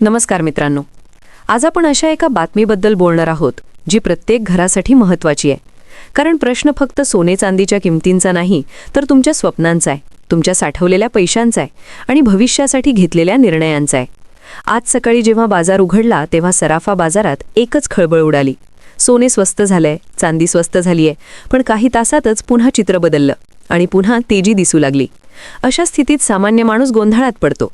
नमस्कार मित्रांनो, आज आपण अशा एका बातमीबद्दल बोलणार आहोत जी प्रत्येक घरासाठी महत्त्वाची आहे. कारण प्रश्न फक्त सोने चांदीच्या किमतींचा नाही, तर तुमच्या स्वप्नांचा आहे, तुमच्या साठवलेल्या पैशांचा आहे आणि भविष्यासाठी घेतलेल्या निर्णयांचा आहे. आज सकाळी जेव्हा बाजार उघडला तेव्हा सराफा बाजारात एकच खळबळ उडाली. सोने स्वस्त झालंय, चांदी स्वस्त झालीये, पण काही तासातच पुन्हा चित्र बदललं आणि पुन्हा तेजी दिसू लागली. अशा स्थितीत सामान्य माणूस गोंधळात पडतो.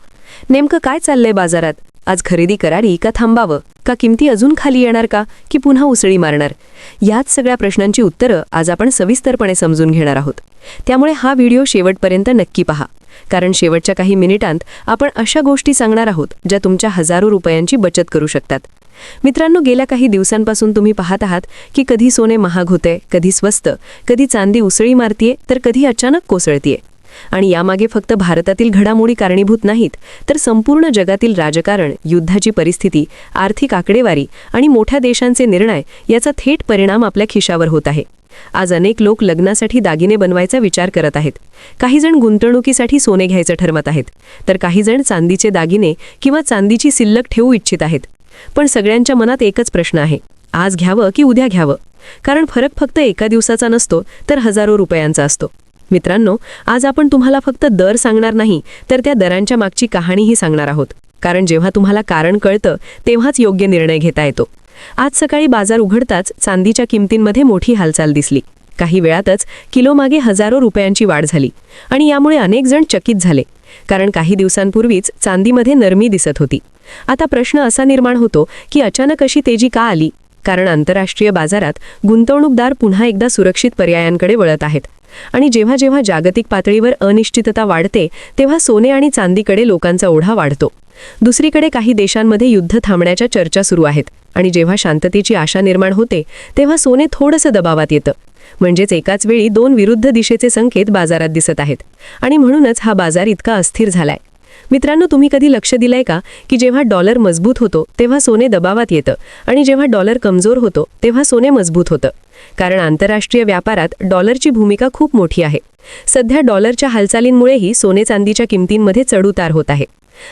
नेमकं काय चाललंय बाजारात? आज खरेदी करावी का थांबावं? का किमती अजून खाली येणार का की पुन्हा उसळी मारणार? याच सगळ्या प्रश्नांची उत्तरं आज आपण सविस्तरपणे समजून घेणार आहोत. त्यामुळे हा व्हिडिओ शेवटपर्यंत नक्की पहा, कारण शेवटच्या काही मिनिटांत आपण अशा गोष्टी सांगणार आहोत ज्या तुमच्या हजारो रुपयांची बचत करू शकतात. मित्रांनो, गेल्या काही दिवसांपासून तुम्ही पाहत आहात की कधी सोने महाग होते, कधी स्वस्त, कधी चांदी उसळी मारतीये, तर कधी अचानक कोसळतीये. आणि यामागे फक्त भारतातील घडामोडी कारणीभूत नाहीत, तर संपूर्ण जगातील राजकारण, युद्धाची परिस्थिती, आर्थिक आकडेवारी आणि मोठ्या देशांचे निर्णय याचा थेट परिणाम आपल्या खिशावर होत आहे. आज अनेक लोक लग्नासाठी दागिने बनवायचा विचार करत आहेत. काही जण गुंतवणुकीसाठी सोने घ्यायचं ठरवत आहेत, तर काही जण चांदीचे दागिने किंवा चांदीची शिल्लक ठेवू इच्छित आहेत. पण सगळ्यांच्या मनात एकच प्रश्न आहे, आज घ्यावं की उद्या घ्यावं? कारण फरक फक्त एका दिवसाचा नसतो, तर हजारो रुपयांचा असतो. मित्रांनो, आज आपण तुम्हाला फक्त दर सांगणार नाही, तर त्या दरांच्या मागची कहाणीही सांगणार आहोत. कारण जेव्हा तुम्हाला कारण कळतं तेव्हाच योग्य निर्णय घेता येतो. आज सकाळी बाजार उघडताच चांदीच्या किमतींमध्ये मोठी हालचाल दिसली. काही वेळातच किलोमागे हजारो रुपयांची वाढ झाली आणि यामुळे अनेक जण चकित झाले, कारण काही दिवसांपूर्वीच चांदीमध्ये नरमी दिसत होती. आता प्रश्न असा निर्माण होतो की अचानक अशी तेजी का आली? कारण आंतरराष्ट्रीय बाजारात गुंतवणूकदार पुन्हा एकदा सुरक्षित पर्यायांकडे वळत आहेत. आणि जेव्हा जेव्हा जागतिक पातळीवर अनिश्चितता वाढते, तेव्हा सोने आणि चांदीकडे लोकांचा ओढा वाढतो. दुसरीकडे काही देशांमध्ये युद्ध थांबण्याच्या चर्चा सुरू आहेत आणि जेव्हा शांततेची आशा निर्माण होते, तेव्हा सोने थोडंसं दबावात येतं. म्हणजेच एकाच वेळी दोन विरुद्ध दिशेचे संकेत बाजारात दिसत आहेत आणि म्हणूनच हा बाजार इतका अस्थिर झालाय. मित्रांनो, तुम्ही कधी लक्ष दिलंय का की जेव्हा डॉलर मजबूत होतो तेव्हा सोने दबावात येतं आणि जेव्हा डॉलर कमजोर होतो तेव्हा सोने मजबूत होतं? कारण आंतरराष्ट्रीय व्यापारात डॉलरची भूमिका खूप मोठी आहे. सध्या डॉलरच्या हालचालींमुळेही सोने चांदीच्या किमतींमध्ये चढउतार होत आहे.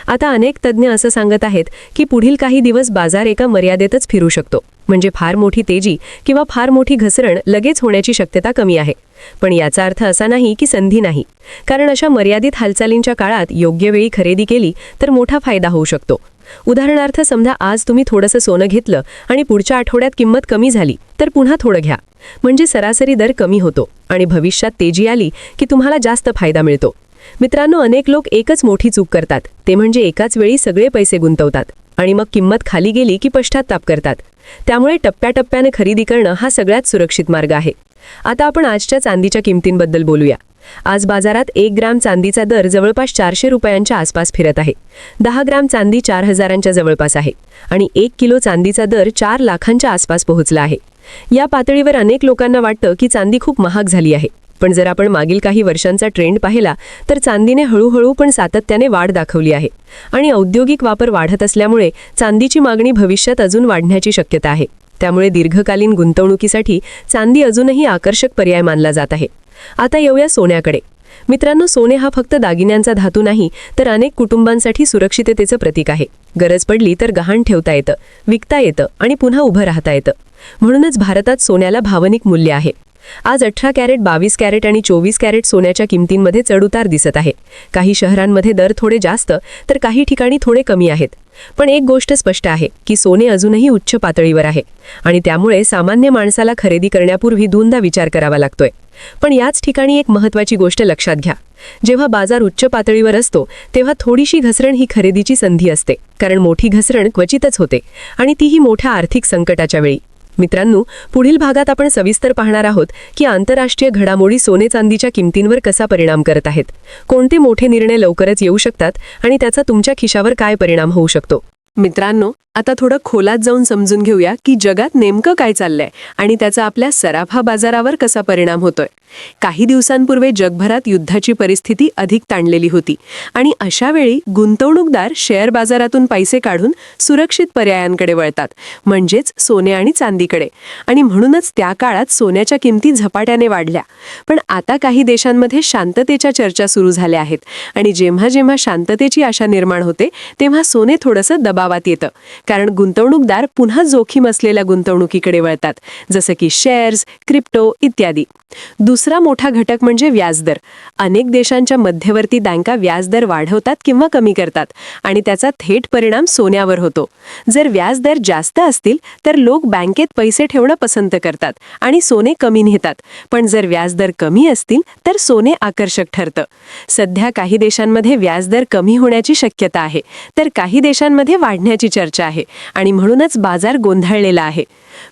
आता अनेक तज्ज्ञ असं सांगत आहेत की पुढील काही दिवस बाजार एका मर्यादेतच फिरू शकतो. म्हणजे फार मोठी तेजी किंवा फार मोठी घसरण लगेच होण्याची शक्यता कमी आहे. पण याचा अर्थ असा नाही की संधी नाही, कारण अशा मर्यादित हालचालींच्या काळात योग्य वेळी खरेदी केली तर मोठा फायदा होऊ शकतो. उदाहरणार्थ, समजा आज तुम्ही थोडंसं सोनं घेतलं आणि पुढच्या आठवड्यात किंमत कमी झाली तर पुन्हा थोडं घ्या. म्हणजे सरासरी दर कमी होतो आणि भविष्यात तेजी आली की तुम्हाला जास्त फायदा मिळतो. मित्रांनो, अनेक लोक एकच मोठी चूक करतात, ते म्हणजे एकाच वेळी सगळे पैसे गुंतवतात आणि मग किंमत खाली गेली की पश्चात्ताप करतात. त्यामुळे टप्प्याटप्प्याने खरेदी करणं हा सगळ्यात सुरक्षित मार्ग आहे. आता आपण आजच्या चांदीच्या किमतींबद्दल बोलूया. आज बाजारात 1 ग्राम चांदीचा दर जवळपास 400 रुपयांच्या आसपास फिरत आहे. 10 ग्राम चांदी 4000च्या जवळपास आहे आणि 1 किलो चांदीचा दर 4 लाखांच्या आसपास पोहोचला आहे. या पातळीवर अनेक लोकांना वाटतं की चांदी खूप महाग झाली आहे. पण जर आपण मागील काही वर्षांचा ट्रेंड पाहिला तर चांदीने हळूहळू पण सातत्याने वाढ दाखवली आहे आणि औद्योगिक वापर वाढत असल्यामुळे चांदीची मागणी भविष्यात अजून वाढण्याची शक्यता आहे. त्यामुळे दीर्घकालीन गुंतवणुकीसाठी चांदी अजूनही आकर्षक पर्याय मानला जात आहे. आता येऊया सोन्याकडे. मित्रांनो, सोने हा फक्त दागिन्यांचा धातू नाही, तर अनेक कुटुंबांसाठी सुरक्षिततेचं प्रतीक आहे. गरज पडली तर गहाण ठेवता येतं, विकता येतं आणि पुन्हा उभं राहता येतं. म्हणूनच भारतात सोन्याला भावनिक मूल्य आहे. आज 18 कॅरेट, 22 कॅरेट आणि 24 कॅरेट सोन्याच्या किमतींमध्ये चढउतार दिसत आहे. काही शहरांमध्ये दर थोडे जास्त तर काही ठिकाणी थोडे कमी आहेत. पण एक गोष्ट स्पष्ट आहे की सोने अजूनही उच्च पातळीवर आहे आणि त्यामुळे सामान्य माणसाला खरेदी करण्यापूर्वी दोनदा विचार करावा लागतोय. पण याच ठिकाणी एक महत्त्वाची गोष्ट लक्षात घ्या. जेव्हा बाजार उच्च पातळीवर असतो तेव्हा थोडीशी घसरण ही खरेदीची संधी असते, कारण मोठी घसरण क्वचितच होते आणि तीही मोठ्या आर्थिक संकटाच्या वेळी. मित्रांनो, पुढील भागात आपण सविस्तर पाहणार आहोत की आंतरराष्ट्रीय घडामोडी सोने चांदीच्या किमतींवर कसा परिणाम करत आहेत, कोणते मोठे निर्णय लवकरच येऊ शकतात आणि त्याचा तुमच्या खिशावर काय परिणाम होऊ शकतो. मित्रांनो, आता थोडं खोलात जाऊन समजून घेऊया की जगात नेमकं काय चाललंय आणि त्याचा आपल्या सराफा बाजारावर कसा परिणाम होतोय. काही दिवसांपूर्वी जगभरात युद्धाची परिस्थिती अधिक ताणलेली होती आणि अशा वेळी गुंतवणूकदार शेअर बाजारातून पैसे काढून सुरक्षित पर्यायांकडे वळतात, म्हणजेच सोने आणि चांदीकडे. आणि म्हणूनच त्या काळात सोन्याच्या किमती झपाट्याने वाढल्या. पण आता काही देशांमध्ये शांततेच्या चर्चा सुरू झाल्या आहेत आणि जेव्हा जेव्हा शांततेची आशा निर्माण होते तेव्हा सोने थोडंसं दबावात येतं, कारण गुंतवणूकदार पुन्हा जोखीम असलेल्या गुंतवणुकीकडे वळतात, जसं की शेअर्स, क्रिप्टो इत्यादी. दुसरा मोठा घटक म्हणजे व्याजदर. अनेक देशांच्या मध्यवर्ती बँका व्याजदर वाढवतात किंवा कमी करतात आणि त्याचा थेट परिणाम सोन्यावर होतो. जर व्याजदर जास्त असतील तर लोक बँकेत पैसे ठेवणं पसंत करतात आणि सोने कमी नेतात, पण जर व्याजदर कमी असतील तर सोने आकर्षक ठरतं. सध्या काही देशांमध्ये व्याजदर कमी होण्याची शक्यता आहे, तर काही देशांमध्ये वाढण्याची चर्चा आहे आणि म्हणूनच बाजार गोंधळलेला आहे.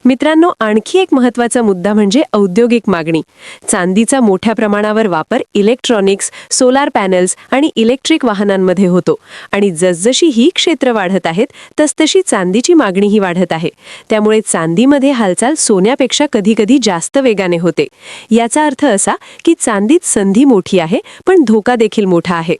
मित्रांनो, आणखी एक महत्त्वाचा मुद्दा म्हणजे औद्योगिक मागणी. चांदीचा मोठ्या प्रमाणावर वापर इलेक्ट्रॉनिक्स, सोलार पॅनल्स आणि इलेक्ट्रिक वाहनांमध्ये होतो आणि जसजशी ही क्षेत्र वाढत आहेत तसतशी चांदीची मागणीही वाढत आहे. त्यामुळे चांदीमध्ये हालचाल सोन्यापेक्षा कधीकधी जास्त वेगाने होते. याचा अर्थ असा की चांदीत संधी मोठी आहे पण धोका देखील मोठा आहे.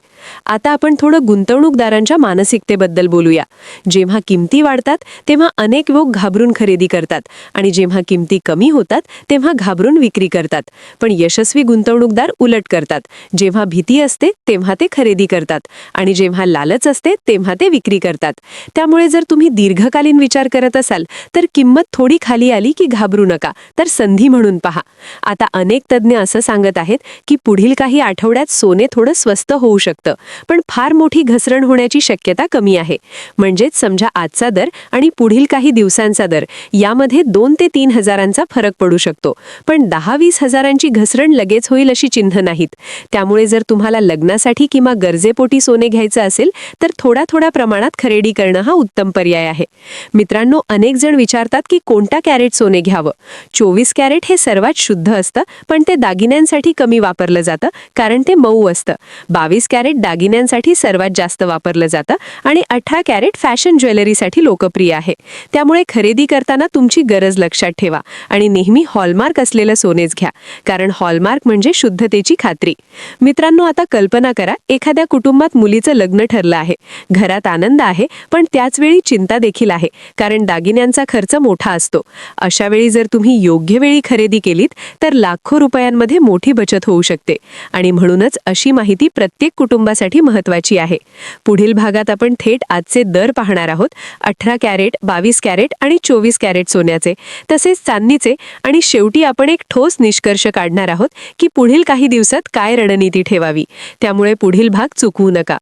आता आपण थोडं गुंतवणूकदारांच्या मानसिकतेबद्दल बोलूया. जेव्हा किमती वाढतात तेव्हा अनेक लोक घाबरून खरेदी करतात आणि जेव्हा किमती कमी होतात तेव्हा घाबरून विक्री करतात. पण यशस्वी गुंतवणूकदार उलट करतात. जेव्हा भीती असते तेव्हा ते खरेदी करतात आणि जेव्हा लालच असते तेव्हा ते विक्री करतात. त्यामुळे जर तुम्ही दीर्घकालीन विचार करत असाल तर किंमत थोडी खाली आली की घाबरू नका, तर संधी म्हणून पहा. आता अनेक तज्ज्ञ असं सांगत आहेत की पुढील काही आठवड्यात सोने थोडं स्वस्त होऊ शकतं, पण फार मोठी घसरण होण्याची शक्यता कमी आहे. म्हणजेच समजा आजचा दर आणि पुढील काही दिवसांचा दर यामध्ये 2 ते 3 हजारांचा फरक पडू शकतो, पण 10-20 हजारांची घसरण लगेच होईल अशी चिन्ह नाहीत. त्यामुळे जर तुम्हाला लग्नासाठी किंवा गरजेपोटी सोने घ्यायचं असेल तर थोड्या थोड्या प्रमाणात खरेदी करणं हा उत्तम पर्याय आहे. मित्रांनो, अनेक जण विचारतात की कोणता कॅरेट सोने घ्यावं. 24 कॅरेट हे सर्वात शुद्ध असतं, पण ते दागिन्यांसाठी कमी वापरलं जातं कारण ते मऊ असतं. 22 कॅरेट दागिन्यांसाठी सर्वात जास्त वापरलं जातं आणि 18 कॅरेट फॅशन ज्वेलरीसाठी लोकप्रिय आहे. त्यामुळे खरेदी करताना तुमची गरज लक्षात ठेवा आणि नेहमी हॉलमार्क असलेलं सोनेच घ्या, कारण हॉलमार्क म्हणजे शुद्धतेची खात्री. मित्रांनो, आता कल्पना करा एखाद्या कुटुंबात मुलीचं लग्न ठरलं आहे. घरात आनंद आहे पण त्याच वेळी चिंता देखील आहे, कारण दागिन्यांचा खर्च मोठा असतो. अशा वेळी जर तुम्ही योग्य वेळी खरेदी केलीत तर लाखो रुपयांमध्ये मोठी बचत होऊ शकते आणि म्हणूनच अशी माहिती प्रत्येक कुटुंबासाठी महत्त्वाची आहे. पुढील भागात आपण थेट आजचे दर पाहणार आहोत. 18 कॅरेट, 22 कॅरेट आणि 24 कॅरेट सोन्याचे, तसेच चांदीचे, आणि शेवटी आपण एक ठोस निष्कर्ष काढणार आहोत की पुढील काही दिवसात काय रणनीती ठेवावी. त्यामुळे पुढील भाग चुकवू नका.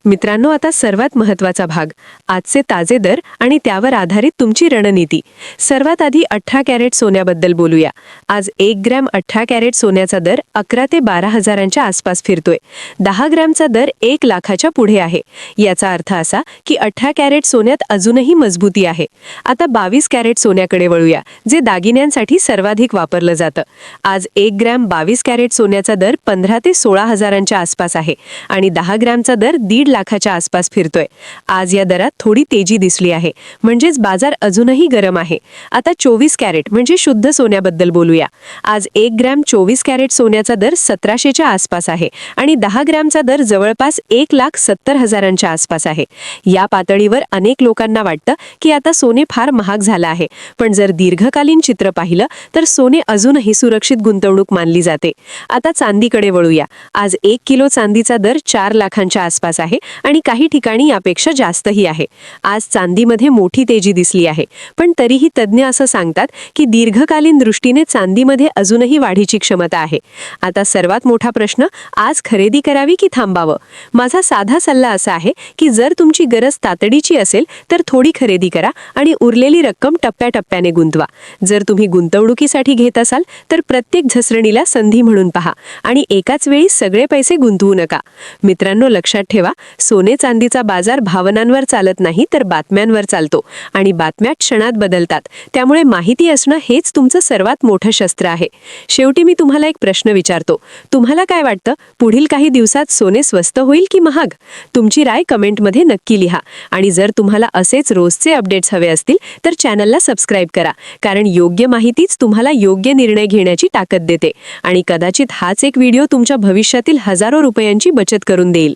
मित्रांनो, आता सर्वात महत्त्वाचा भाग, आजचे ताजे दर आणि त्यावर आधारित तुमची रणनीती. सर्वात आधी 18 कॅरेट सोन्याबद्दल बोलूया. आज 1 ग्रॅम 18 कॅरेट सोन्याचा दर 11 ते 12 हजारांच्या आसपास फिरतोय. 10 ग्रॅमचा दर 1 लाखाच्या पुढे आहे. याचा अर्थ असा की 18 कॅरेट सोन्यात अजूनही मजबूती आहे. आता 22 कॅरेट सोन्याकडे वळूया, जे दागिन्यांसाठी सर्वाधिक वापरलं जातं. आज 1 ग्रॅम 22 कॅरेट सोन्याचा दर 15 ते 16 हजारांच्या आसपास आहे आणि 10 ग्रॅमचा दर 1.5 लाखाच्या आसपास फिरतोय. आज या दरात थोडी तेजी दिसली आहे, म्हणजेच बाजार अजूनही गरम आहे. आता 24 कॅरेट म्हणजे शुद्ध सोन्याबद्दल बोलूया. आज 1 ग्रॅम 24 कॅरेट सोन्याचा दर 1700च्या आसपास आहे आणि 10 ग्रॅमचा दर जवळपास 1,70,000च्या आसपास आहे. या पातळीवर अनेक लोकांना वाटतं की आता सोने फार महाग झालं आहे, पण जर दीर्घकालीन चित्र पाहिलं तर सोने अजूनही सुरक्षित गुंतवणूक मानली जाते. आता चांदीकडे वळूया. आज 1 किलो चांदीचा दर 4 लाखांच्या आसपास आहे आणि काही ठिकाणी यापेक्षा जास्तही आहे. आज चांदीमध्ये मोठी तेजी दिसली आहे, पण तरीही तज्ज्ञ असं सांगतात की दीर्घकालीन दृष्टीने चांदीमध्ये अजूनही वाढीची क्षमता आहे. आता सर्वात मोठा प्रश्न, आज खरेदी करावी की थांबावं? माझा साधा सल्ला असा आहे की जर तुमची गरज तातडीची असेल तर थोडी खरेदी करा आणि उरलेली रक्कम टप्प्याटप्प्याने गुंतवा. जर तुम्ही गुंतवणुकीसाठी घेत असाल तर प्रत्येक घसरणीला संधी म्हणून पहा आणि एकाच वेळी सगळे पैसे गुंतवू नका. मित्रांनो, लक्षात ठेवा, सोने चांदीचा बाजार भावनांवर चालत नाही तर बातम्यांवर चालतो आणि बातम्या क्षणात बदलतात. त्यामुळे माहिती असणं हेच तुमचं सर्वात मोठं शस्त्र आहे. शेवटी मी तुम्हाला एक प्रश्न विचारतो. तुम्हाला काय वाटतं, पुढील काही दिवसात सोने स्वस्त होईल की महाग? तुमची राय कमेंटमध्ये नक्की लिहा. आणि जर तुम्हाला असेच रोजचे अपडेट्स हवे असतील तर चॅनलला सबस्क्राईब करा, कारण योग्य माहितीच तुम्हाला योग्य निर्णय घेण्याची ताकद देते. आणि कदाचित हाच एक व्हिडिओ तुमच्या भविष्यातील हजारो रुपयांची बचत करून देईल.